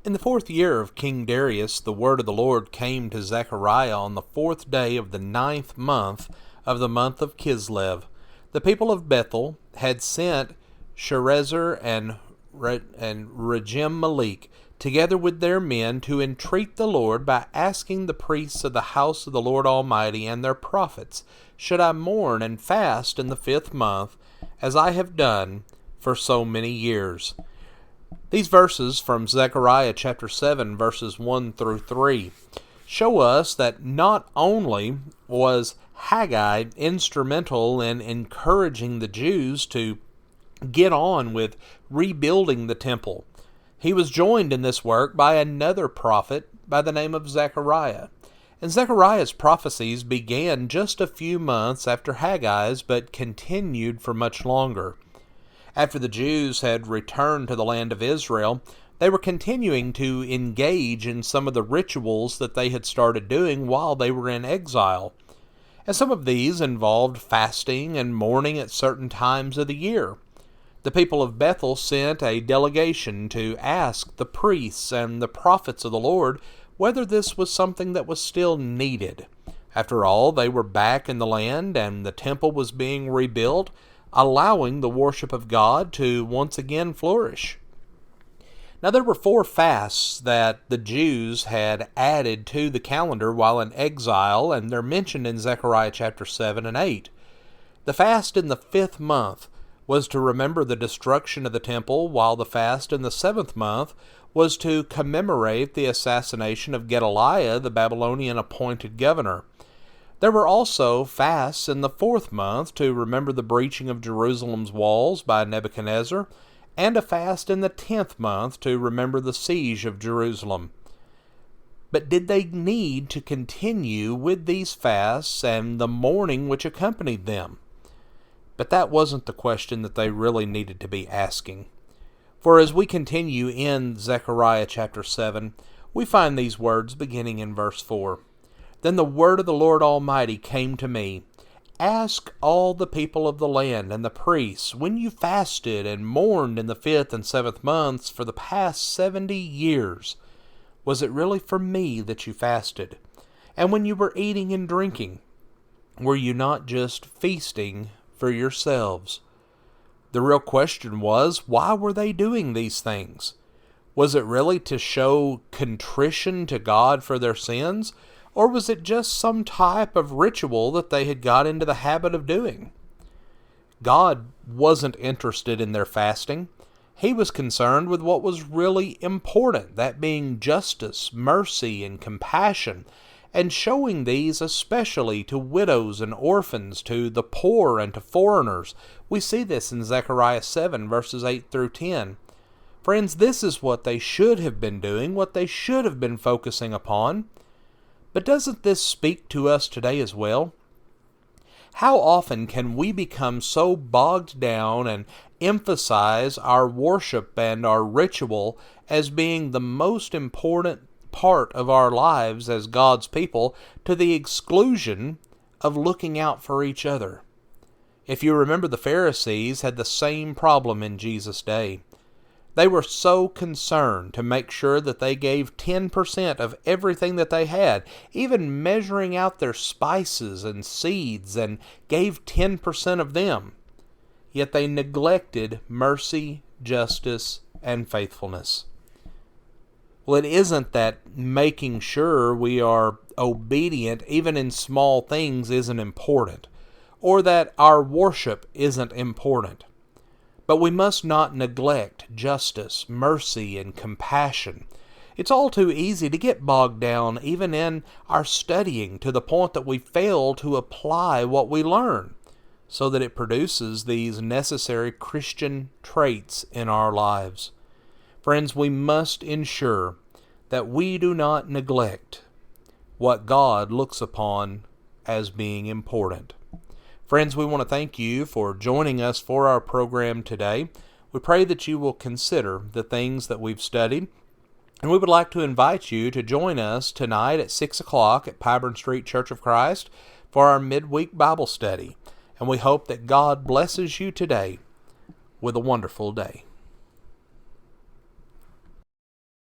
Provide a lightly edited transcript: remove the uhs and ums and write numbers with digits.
In the 4th year of King Darius, the word of the Lord came to Zechariah on the 4th day of the 9th month of the month of Kislev. The people of Bethel had sent Sherezer and Regem-Malik together with their men to entreat the Lord by asking the priests of the house of the Lord Almighty and their prophets, "Should I mourn and fast in the 5th month, as I have done for so many years?" These verses from Zechariah chapter 7, verses 1 through 3, show us that not only was Haggai instrumental in encouraging the Jews to get on with rebuilding the temple, he was joined in this work by another prophet by the name of Zechariah. And Zechariah's prophecies began just a few months after Haggai's, but continued for much longer. After the Jews had returned to the land of Israel, they were continuing to engage in some of the rituals that they had started doing while they were in exile. And some of these involved fasting and mourning at certain times of the year. The people of Bethel sent a delegation to ask the priests and the prophets of the Lord whether this was something that was still needed. After all, they were back in the land and the temple was being rebuilt, allowing the worship of God to once again flourish. Now, there were 4 fasts that the Jews had added to the calendar while in exile, and they're mentioned in Zechariah chapter 7 and 8. The fast in the 5th month was to remember the destruction of the temple, while the fast in the 7th month was to commemorate the assassination of Gedaliah, the Babylonian appointed governor. There were also fasts in the 4th month to remember the breaching of Jerusalem's walls by Nebuchadnezzar, and a fast in the 10th month to remember the siege of Jerusalem. But did they need to continue with these fasts and the mourning which accompanied them? But that wasn't the question that they really needed to be asking. For as we continue in Zechariah chapter 7, we find these words beginning in verse 4. "Then the word of the Lord Almighty came to me. Ask all the people of the land and the priests, when you fasted and mourned in the 5th and 7th months for the past 70 years, was it really for me that you fasted? And when you were eating and drinking, were you not just feasting for yourselves?" The real question was, why were they doing these things? Was it really to show contrition to God for their sins? Or was it just some type of ritual that they had got into the habit of doing? God wasn't interested in their fasting. He was concerned with what was really important, that being justice, mercy, and compassion, and showing these especially to widows and orphans, to the poor and to foreigners. We see this in Zechariah 7, verses 8 through 10. Friends, this is what they should have been doing, what they should have been focusing upon. But doesn't this speak to us today as well? How often can we become so bogged down and emphasize our worship and our ritual as being the most important part of our lives as God's people, to the exclusion of looking out for each other? If you remember, the Pharisees had the same problem in Jesus' day. They were so concerned to make sure that they gave 10% of everything that they had, even measuring out their spices and seeds, and gave 10% of them. Yet they neglected mercy, justice, and faithfulness. Well, it isn't that making sure we are obedient, even in small things, isn't important, or that our worship isn't important. But we must not neglect justice, mercy, and compassion. It's all too easy to get bogged down even in our studying to the point that we fail to apply what we learn, so that it produces these necessary Christian traits in our lives. Friends, we must ensure that we do not neglect what God looks upon as being important. Friends, we want to thank you for joining us for our program today. We pray that you will consider the things that we've studied, and we would like to invite you to join us tonight at 6 o'clock at Pyburn Street Church of Christ for our midweek Bible study. And we hope that God blesses you today with a wonderful day.